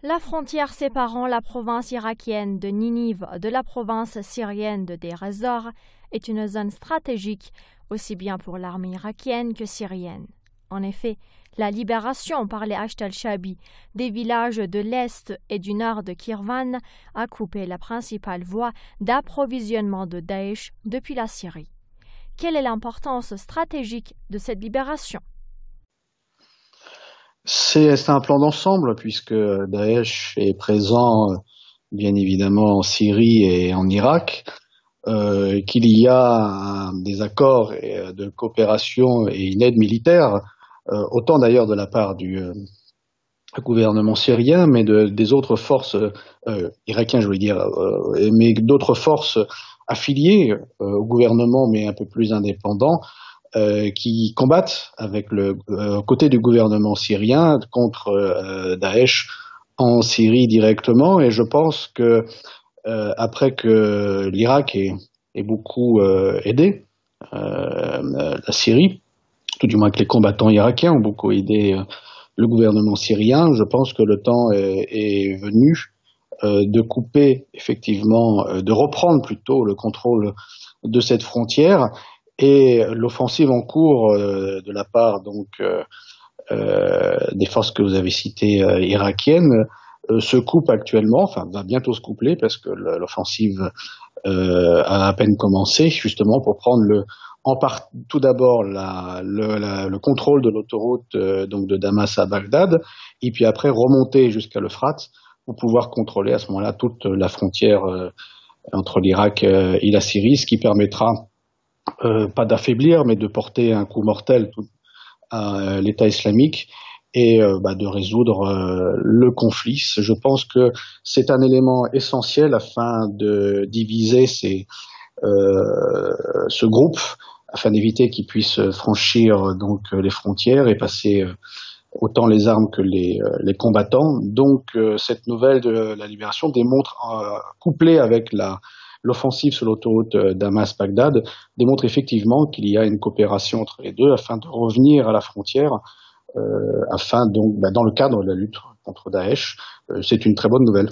La frontière séparant la province irakienne de Ninive de la province syrienne de Deir ez-Zor est une zone stratégique aussi bien pour l'armée irakienne que syrienne. En effet, la libération par les Hashd al-Shabi des villages de l'est et du nord de Kirvan a coupé la principale voie d'approvisionnement de Daesh depuis la Syrie. Quelle est l'importance stratégique de cette libération? C'est un plan d'ensemble puisque Daesh est présent bien évidemment en Syrie et en Irak, qu'il y a des accords de coopération et une aide militaire, autant d'ailleurs de la part du gouvernement syrien, mais des autres forces irakiennes, je voulais dire, mais d'autres forces affiliées au gouvernement mais un peu plus indépendants, qui combattent avec le côté du gouvernement syrien contre Daesh en Syrie directement. Et je pense que après que l'Irak ait beaucoup aidé la Syrie, tout du moins que les combattants irakiens ont beaucoup aidé le gouvernement syrien, je pense que le temps est venu de couper effectivement, de reprendre plutôt le contrôle de cette frontière. Et l'offensive en cours de la part donc des forces que vous avez citées irakiennes se coupe actuellement, enfin va bientôt se coupler parce que l'offensive a à peine commencé, justement pour prendre tout d'abord le contrôle de l'autoroute donc de Damas à Bagdad, et puis après remonter jusqu'à l'Euphrate pour pouvoir contrôler à ce moment-là toute la frontière entre l'Irak et la Syrie, ce qui permettra pas d'affaiblir, mais de porter un coup mortel à l'État islamique et de résoudre le conflit. Je pense que c'est un élément essentiel afin de diviser ce groupe, afin d'éviter qu'ils puissent franchir donc les frontières et passer autant les armes que les combattants. Donc cette nouvelle de la libération démontre, couplée avec l'offensive sur l'autoroute Damas-Bagdad, démontre effectivement qu'il y a une coopération entre les deux afin de revenir à la frontière, afin donc, dans le cadre de la lutte contre Daesh. C'est une très bonne nouvelle.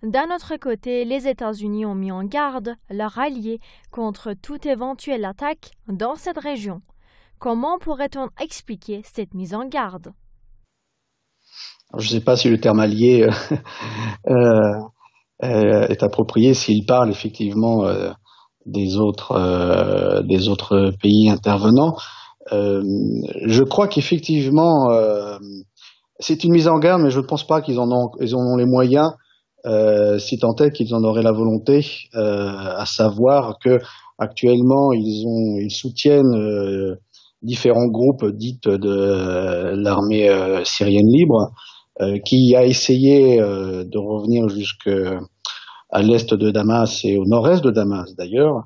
D'un autre côté, les États-Unis ont mis en garde leurs alliés contre toute éventuelle attaque dans cette région. Comment pourrait-on expliquer cette mise en garde? Alors, je ne sais pas si le terme allié est approprié, s'il parle effectivement des autres pays intervenants. Je crois qu'effectivement, c'est une mise en garde, mais je ne pense pas qu'ils en ont les moyens, si tant est qu'ils en auraient la volonté, à savoir que actuellement ils soutiennent différents groupes dits de l'armée syrienne libre, qui a essayé de revenir jusqu'à l'est de Damas et au nord-est de Damas d'ailleurs,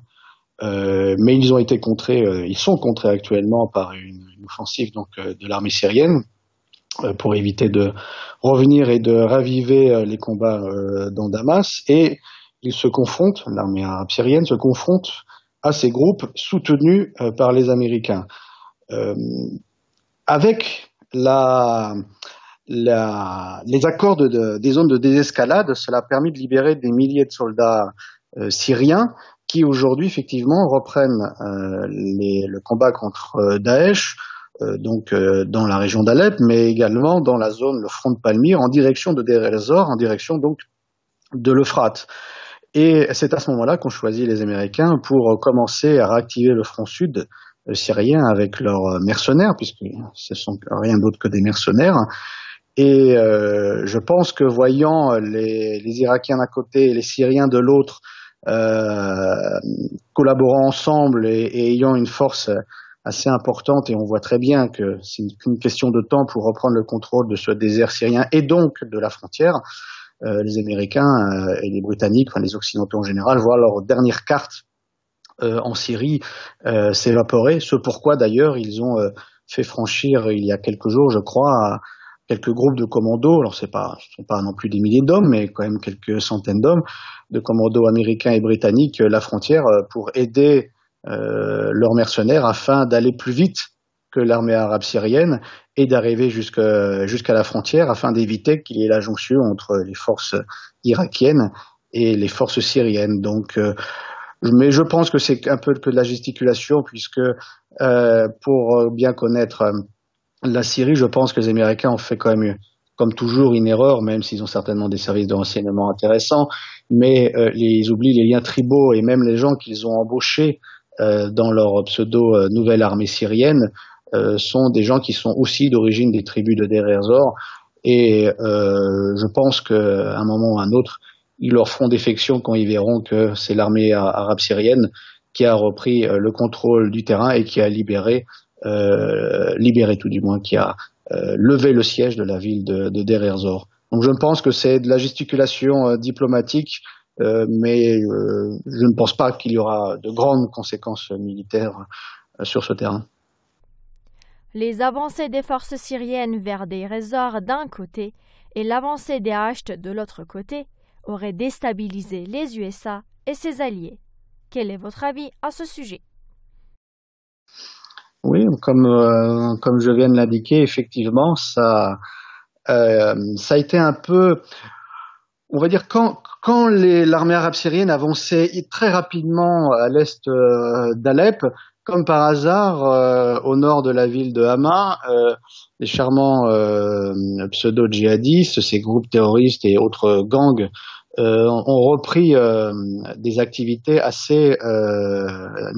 mais ils sont contrés actuellement par une offensive donc de l'armée syrienne pour éviter de revenir et de raviver les combats dans Damas, et l'armée arabe syrienne se confronte à ces groupes soutenus par les Américains. Avec les accords des zones de désescalade, cela a permis de libérer des milliers de soldats syriens qui aujourd'hui effectivement reprennent le combat contre Daesh, dans la région d'Alep, mais également dans la zone, le front de Palmyre, en direction de Deir ez-Zor, en direction donc de l'Euphrate. Et c'est à ce moment-là qu'ont choisi les Américains pour commencer à réactiver le front sud syrien avec leurs mercenaires, puisque ce sont rien d'autre que des mercenaires. Et je pense que voyant les Irakiens d'un côté et les Syriens de l'autre collaborant ensemble et ayant une force assez importante, et on voit très bien que c'est qu'une question de temps pour reprendre le contrôle de ce désert syrien et donc de la frontière, les Américains et les Britanniques, enfin les Occidentaux en général, voient leur dernière carte en Syrie s'évaporer, ce pourquoi d'ailleurs ils ont fait franchir il y a quelques jours, je crois, quelques groupes de commandos, alors ce sont pas non plus des milliers d'hommes, mais quand même quelques centaines d'hommes, de commandos américains et britanniques, la frontière pour aider leurs mercenaires afin d'aller plus vite que l'armée arabe syrienne et d'arriver jusqu'à la frontière afin d'éviter qu'il y ait la jonction entre les forces irakiennes et les forces syriennes. Donc, mais je pense que c'est un peu que de la gesticulation puisque pour bien connaître la Syrie, je pense que les Américains ont fait quand même, comme toujours, une erreur, même s'ils ont certainement des services de renseignement intéressants, mais ils oublient les liens tribaux et même les gens qu'ils ont embauchés dans leur pseudo nouvelle armée syrienne sont des gens qui sont aussi d'origine des tribus de Deir ez-Zor et je pense qu'à un moment ou à un autre, ils leur feront défection quand ils verront que c'est l'armée arabe syrienne qui a repris le contrôle du terrain et qui a libéré tout du moins, qui a levé le siège de la ville de Deir ez-Zor. Donc je pense que c'est de la gesticulation diplomatique, mais je ne pense pas qu'il y aura de grandes conséquences militaires sur ce terrain. Les avancées des forces syriennes vers Deir ez-Zor d'un côté et l'avancée des Hachd de l'autre côté auraient déstabilisé les USA et ses alliés. Quel est votre avis à ce sujet? Oui, comme je viens de l'indiquer, effectivement, ça a été un peu, on va dire, quand l'armée arabe syrienne avançait très rapidement à l'est d'Alep, comme par hasard, au nord de la ville de Hama, les charmants pseudo-djihadistes, ces groupes terroristes et autres gangs ont repris des activités assez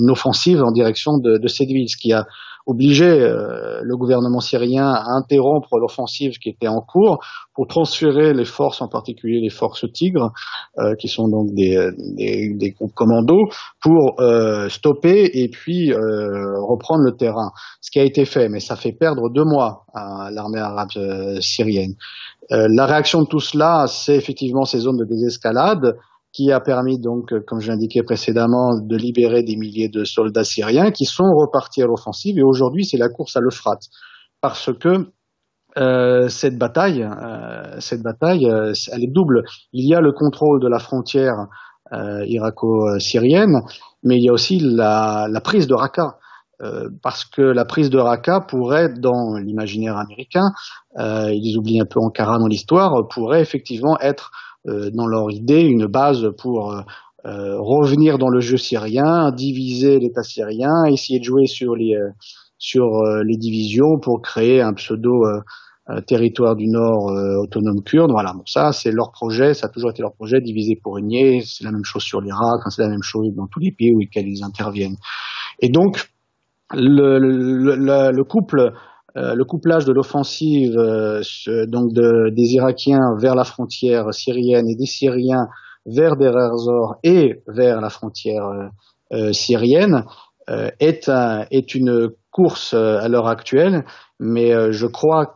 offensives en direction de cette ville, ce qui a obligé le gouvernement syrien à interrompre l'offensive qui était en cours pour transférer les forces, en particulier les forces Tigre, qui sont donc des groupes commandos, pour stopper et puis reprendre le terrain. Ce qui a été fait, mais ça fait perdre 2 mois à l'armée arabe syrienne. La réaction de tout cela, c'est effectivement ces zones de désescalade qui a permis donc, comme je l'indiquais précédemment, de libérer des milliers de soldats syriens qui sont repartis à l'offensive. Et aujourd'hui, c'est la course à l'Euphrate, parce que cette bataille, elle est double. Il y a le contrôle de la frontière irako-syrienne, mais il y a aussi la prise de Raqqa. Parce que la prise de Raqqa pourrait, dans l'imaginaire américain, ils oublient un peu Ankara dans l'histoire, pourrait effectivement être, dans leur idée, une base pour revenir dans le jeu syrien, diviser l'État syrien, essayer de jouer sur les divisions pour créer un pseudo territoire du Nord autonome kurde. Voilà, bon, ça c'est leur projet, ça a toujours été leur projet, diviser pour régner. C'est la même chose sur l'Irak, c'est la même chose dans tous les pays où ils interviennent. Et donc le couplage de l'offensive donc des Irakiens vers la frontière syrienne et des Syriens vers Deir ez-Zor et vers la frontière syrienne est une course à l'heure actuelle, mais je crois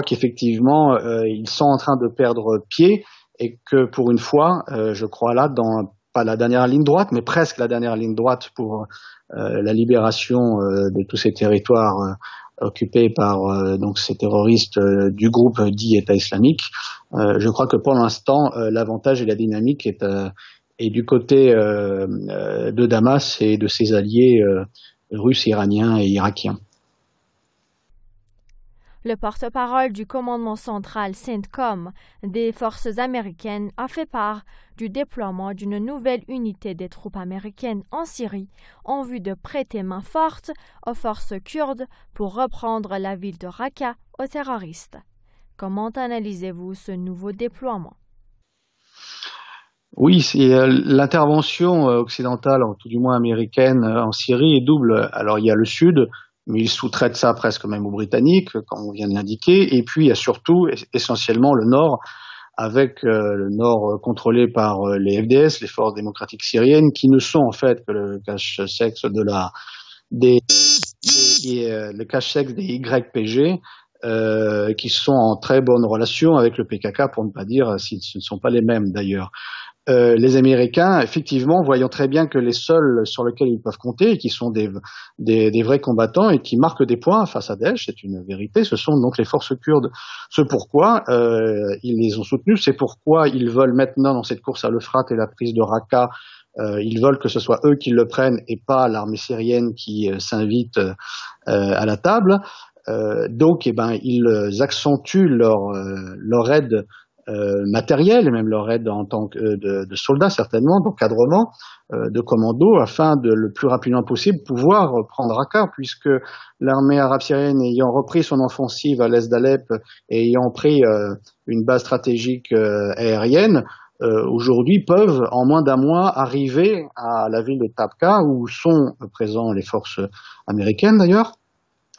qu'effectivement ils sont en train de perdre pied et que pour une fois, je crois là dans pas la dernière ligne droite, mais presque la dernière ligne droite pour la libération de tous ces territoires occupés par donc ces terroristes du groupe dit État islamique. Je crois que pour l'instant, l'avantage et la dynamique est du côté de Damas et de ses alliés russes, iraniens et irakiens. Le porte-parole du commandement central CENTCOM des forces américaines a fait part du déploiement d'une nouvelle unité des troupes américaines en Syrie en vue de prêter main forte aux forces kurdes pour reprendre la ville de Raqqa aux terroristes. Comment analysez-vous ce nouveau déploiement? Oui, l'intervention occidentale, tout du moins américaine, en Syrie est double. Alors il y a le sud, mais ils sous-traitent ça presque même aux Britanniques, comme on vient de l'indiquer. Et puis il y a surtout essentiellement le nord, avec le nord contrôlé par les FDS, les forces démocratiques syriennes, qui ne sont en fait que le cache-sexe le cache-sexe des YPG, qui sont en très bonne relation avec le PKK, pour ne pas dire si ce ne sont pas les mêmes d'ailleurs. Les Américains, effectivement, voyant très bien que les seuls sur lesquels ils peuvent compter, et qui sont des vrais combattants et qui marquent des points face à Daesh, c'est une vérité, ce sont donc les forces kurdes. Ce pourquoi ils les ont soutenus, c'est pourquoi ils veulent maintenant, dans cette course à l'Euphrate et la prise de Raqqa, Ils veulent que ce soit eux qui le prennent et pas l'armée syrienne qui s'invite à la table. Donc, ils accentuent leur aide matérielle et même leur aide en tant que de soldats certainement, d'encadrement, de commando, afin de le plus rapidement possible pouvoir prendre Raqqa, puisque l'armée arabe syrienne ayant repris son offensive à l'est d'Alep et ayant pris une base stratégique aérienne, aujourd'hui peuvent en moins d'un mois arriver à la ville de Tabqa où sont présents les forces américaines d'ailleurs,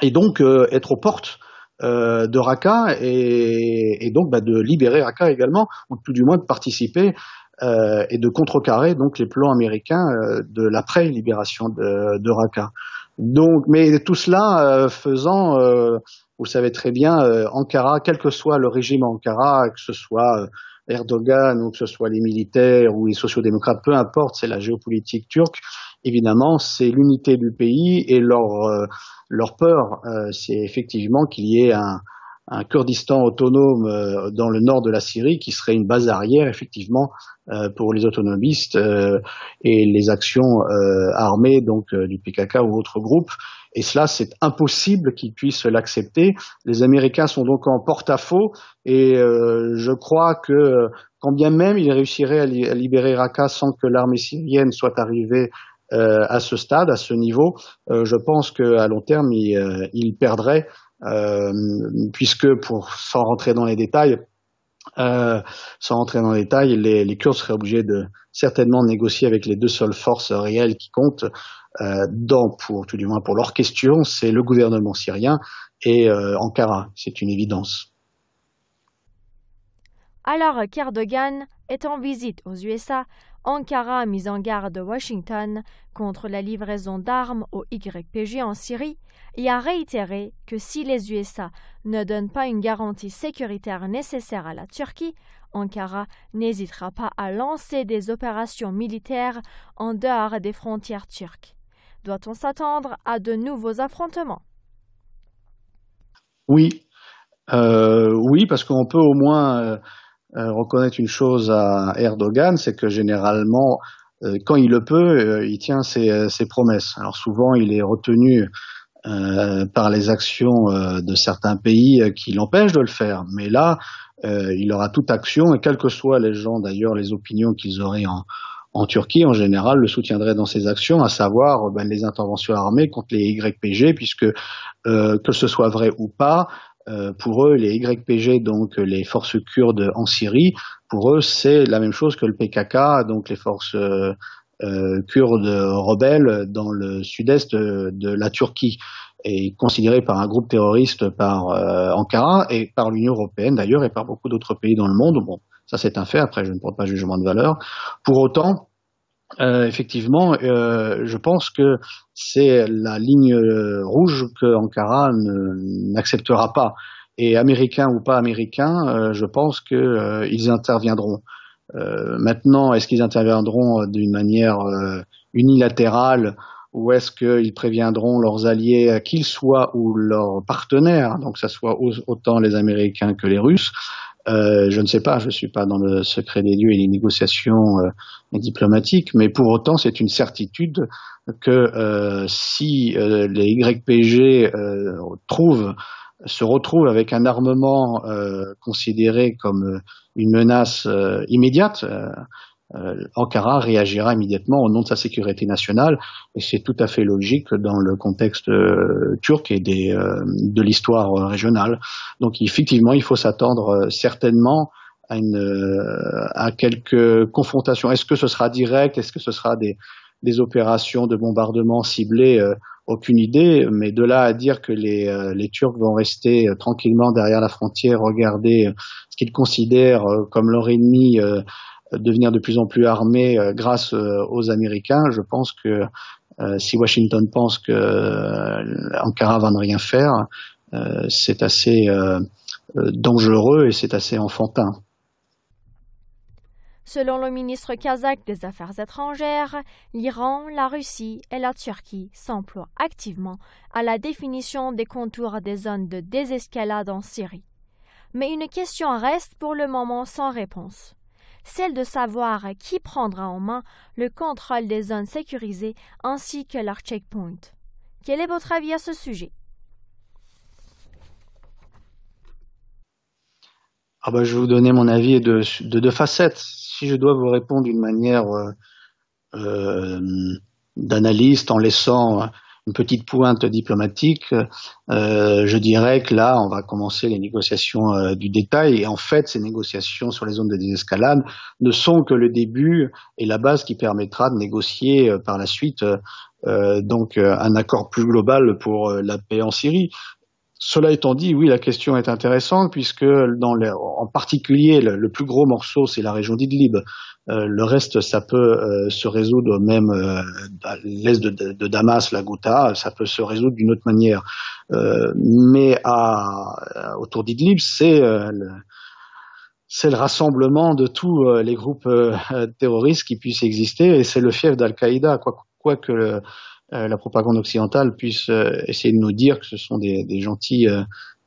et donc être aux portes de Raqqa et donc de libérer Raqqa également, ou tout du moins de participer et de contrecarrer donc les plans américains de l'après-libération de Raqqa. Donc, mais tout cela faisant, vous le savez très bien, Ankara, quel que soit le régime Ankara, que ce soit Erdogan ou que ce soit les militaires ou les sociodémocrates, peu importe, c'est la géopolitique turque. Évidemment, c'est l'unité du pays et leur peur, c'est effectivement qu'il y ait un Kurdistan autonome dans le nord de la Syrie qui serait une base arrière effectivement pour les autonomistes et les actions armées donc du PKK ou autres groupes. Et cela, c'est impossible qu'ils puissent l'accepter. Les Américains sont donc en porte-à-faux et je crois que quand bien même ils réussiraient à libérer Raqqa sans que l'armée syrienne soit arrivée à ce stade, à ce niveau, je pense qu'à long terme, ils perdraient, puisque sans rentrer dans les détails, les Kurdes seraient obligés de certainement négocier avec les deux seules forces réelles qui comptent, tout du moins pour leur question, c'est le gouvernement syrien et Ankara, c'est une évidence. Alors qu'Erdogan est en visite aux USA, Ankara a mis en garde Washington contre la livraison d'armes au YPG en Syrie et a réitéré que si les USA ne donnent pas une garantie sécuritaire nécessaire à la Turquie, Ankara n'hésitera pas à lancer des opérations militaires en dehors des frontières turques. Doit-on s'attendre à de nouveaux affrontements? Oui, parce qu'on peut au moins reconnaître une chose à Erdogan, c'est que généralement, quand il le peut, il tient ses promesses. Alors souvent, il est retenu par les actions de certains pays qui l'empêchent de le faire. Mais là, il aura toute action, et quelles que soient les gens, d'ailleurs, les opinions qu'ils auraient en Turquie, en général, le soutiendraient dans ses actions, à savoir les interventions armées contre les YPG, puisque que ce soit vrai ou pas, pour eux, les YPG, donc les forces kurdes en Syrie, pour eux, c'est la même chose que le PKK, donc les forces kurdes rebelles dans le sud-est de la Turquie, et considérés par un groupe terroriste par Ankara et par l'Union européenne d'ailleurs et par beaucoup d'autres pays dans le monde. Bon, ça c'est un fait, après je ne porte pas jugement de valeur. Pour autant, effectivement, je pense que c'est la ligne rouge que Ankara n'acceptera pas. Et américains ou pas américains, je pense que ils interviendront. Maintenant, est-ce qu'ils interviendront d'une manière unilatérale ou est-ce qu'ils préviendront leurs alliés, qu'ils soient ou leurs partenaires, donc que ce soit autant les Américains que les Russes? Je ne sais pas, je ne suis pas dans le secret des dieux et les négociations diplomatiques, mais pour autant, c'est une certitude que si les YPG se retrouvent avec un armement considéré comme une menace immédiate, Ankara réagira immédiatement au nom de sa sécurité nationale, et c'est tout à fait logique dans le contexte turc et de l'histoire régionale. Donc effectivement, il faut s'attendre certainement à quelques confrontations. Est-ce que ce sera direct? Est-ce que ce sera des opérations de bombardement ciblées? Aucune idée, mais de là à dire que les Turcs vont rester tranquillement derrière la frontière, regarder ce qu'ils considèrent comme leur ennemi devenir de plus en plus armé grâce aux Américains, je pense que si Washington pense que Ankara va ne rien faire, c'est assez dangereux et c'est assez enfantin. Selon le ministre kazakh des Affaires étrangères, l'Iran, la Russie et la Turquie s'emploient activement à la définition des contours des zones de désescalade en Syrie. Mais une question reste pour le moment sans réponse. celle de savoir qui prendra en main le contrôle des zones sécurisées ainsi que leurs checkpoints. Quel est votre avis à ce sujet? Je vais vous donner mon avis de deux facettes. Si je dois vous répondre d'une manière d'analyste en laissant une petite pointe diplomatique, je dirais que là, on va commencer les négociations du détail. Et en fait, ces négociations sur les zones de désescalade ne sont que le début et la base qui permettra de négocier par la suite un accord plus global pour la paix en Syrie. Cela étant dit, oui, la question est intéressante puisque en particulier le plus gros morceau, c'est la région d'Idlib. Le reste, ça peut se résoudre même à l'est de Damas, la Ghouta, ça peut se résoudre d'une autre manière. Mais autour d'Idlib, c'est le rassemblement de tous les groupes terroristes qui puissent exister et c'est le fief d'Al-Qaïda, quoique la propagande occidentale puisse essayer de nous dire que ce sont des gentils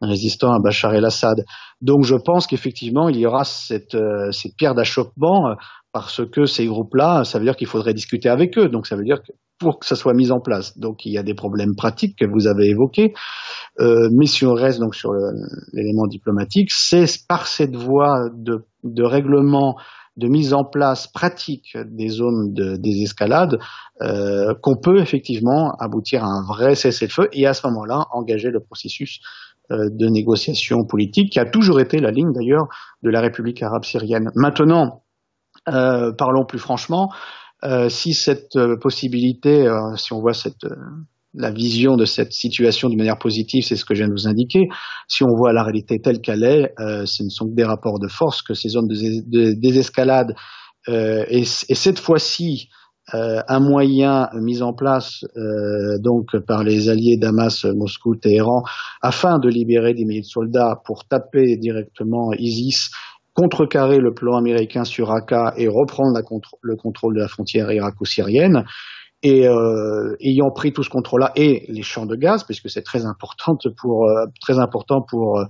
résistants à Bachar el-Assad. Donc je pense qu'effectivement il y aura cette pierre d'achoppement parce que ces groupes-là, ça veut dire qu'il faudrait discuter avec eux. Donc ça veut dire que pour que ça soit mis en place. Donc il y a des problèmes pratiques que vous avez évoqués. Mais si on reste donc sur l'élément diplomatique, c'est par cette voie de règlement, de mise en place pratique des zones de désescalade qu'on peut effectivement aboutir à un vrai cessez-le-feu et à ce moment-là engager le processus de négociation politique qui a toujours été la ligne d'ailleurs de la République arabe syrienne. Maintenant, parlons plus franchement, si cette possibilité, si on voit la vision de cette situation d'une manière positive, c'est ce que je viens de vous indiquer. Si on voit la réalité telle qu'elle est, ce ne sont que des rapports de force, que ces zones de désescalade et cette fois-ci un moyen mis en place donc par les alliés Damas, Moscou, Téhéran, afin de libérer des milliers de soldats pour taper directement ISIS, contrecarrer le plan américain sur Raqqa et reprendre le contrôle de la frontière irako-syrienne. Et ayant pris tout ce contrôle-là et les champs de gaz, puisque c'est très important pour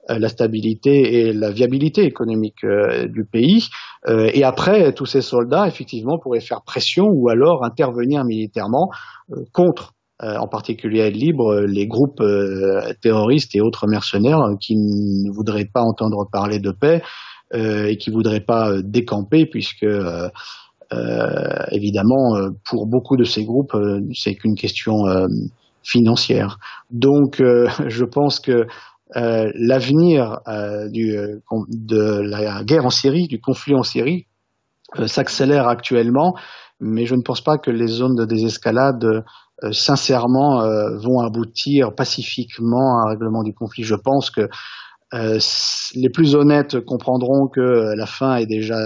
la stabilité et la viabilité économique du pays. Et après, tous ces soldats, effectivement, pourraient faire pression ou alors intervenir militairement contre, en particulier à Idlib, les groupes terroristes et autres mercenaires qui ne voudraient pas entendre parler de paix et qui voudraient pas décamper, puisque évidemment, pour beaucoup de ces groupes, c'est qu'une question financière. Donc, je pense que l'avenir de la guerre en Syrie, du conflit en Syrie, s'accélère actuellement, mais je ne pense pas que les zones de désescalade, sincèrement, vont aboutir pacifiquement à un règlement du conflit. Je pense que les plus honnêtes comprendront que la fin est déjà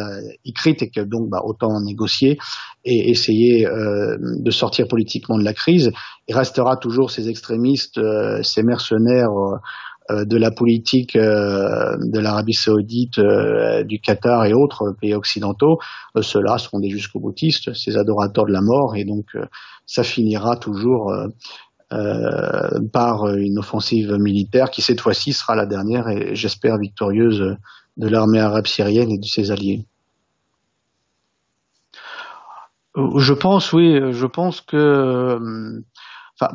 écrite et que donc autant négocier et essayer de sortir politiquement de la crise. Il restera toujours ces extrémistes, ces mercenaires de la politique de l'Arabie Saoudite, du Qatar et autres pays occidentaux. Ceux-là seront des jusqu'au-boutistes, ces adorateurs de la mort, et donc ça finira toujours par une offensive militaire qui cette fois-ci sera la dernière et j'espère victorieuse de l'armée arabe syrienne et de ses alliés. Je pense que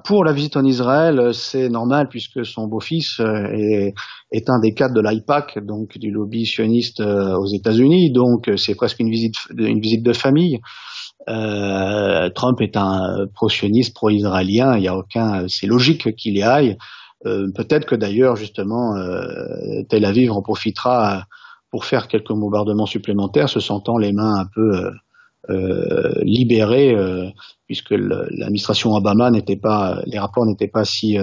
pour la visite en Israël, c'est normal puisque son beau-fils est un des cadres de l'AIPAC, donc du lobby sioniste aux États-Unis, donc c'est presque une visite de famille. Trump est un pro-sioniste, pro-israélien, c'est logique qu'il y aille. Peut-être que d'ailleurs, justement, Tel Aviv en profitera pour faire quelques bombardements supplémentaires, se sentant les mains un peu libérées, puisque l'administration Obama les rapports n'étaient pas si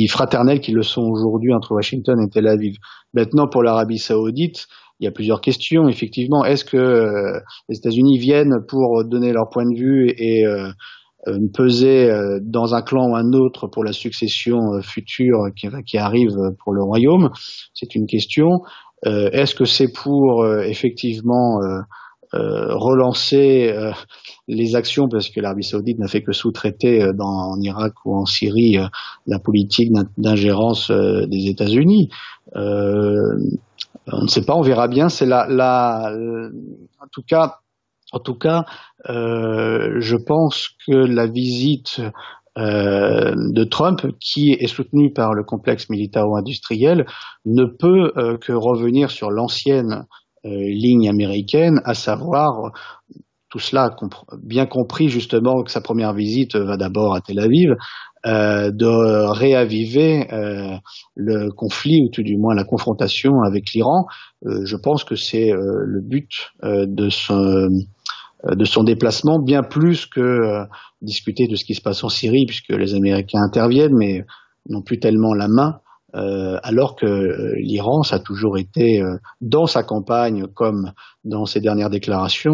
fraternels qu'ils le sont aujourd'hui entre Washington et Tel Aviv. Maintenant, pour l'Arabie Saoudite, il y a plusieurs questions. Effectivement, est-ce que les États-Unis viennent pour donner leur point de vue et peser dans un clan ou un autre pour la succession future qui arrive pour le royaume? C'est une question. Est-ce que c'est pour effectivement relancer les actions, parce que l'Arabie Saoudite n'a fait que sous-traiter en Irak ou en Syrie la politique d'ingérence des États-Unis. On ne sait pas, on verra bien. C'est en tout cas, je pense que la visite de Trump, qui est soutenu par le complexe militaro-industriel, ne peut que revenir sur l'ancienne ligne américaine, à savoir tout cela bien compris justement que sa première visite va d'abord à Tel Aviv, de réaviver le conflit ou tout du moins la confrontation avec l'Iran. Je pense que c'est le but de son déplacement, bien plus que discuter de ce qui se passe en Syrie, puisque les Américains interviennent, mais n'ont plus tellement la main, alors que l'Iran, ça a toujours été, dans sa campagne comme dans ses dernières déclarations,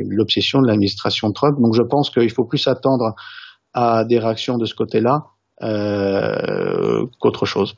l'obsession de l'administration Trump. Donc je pense qu'il faut plus s'attendre à des réactions de ce côté-là qu'autre chose.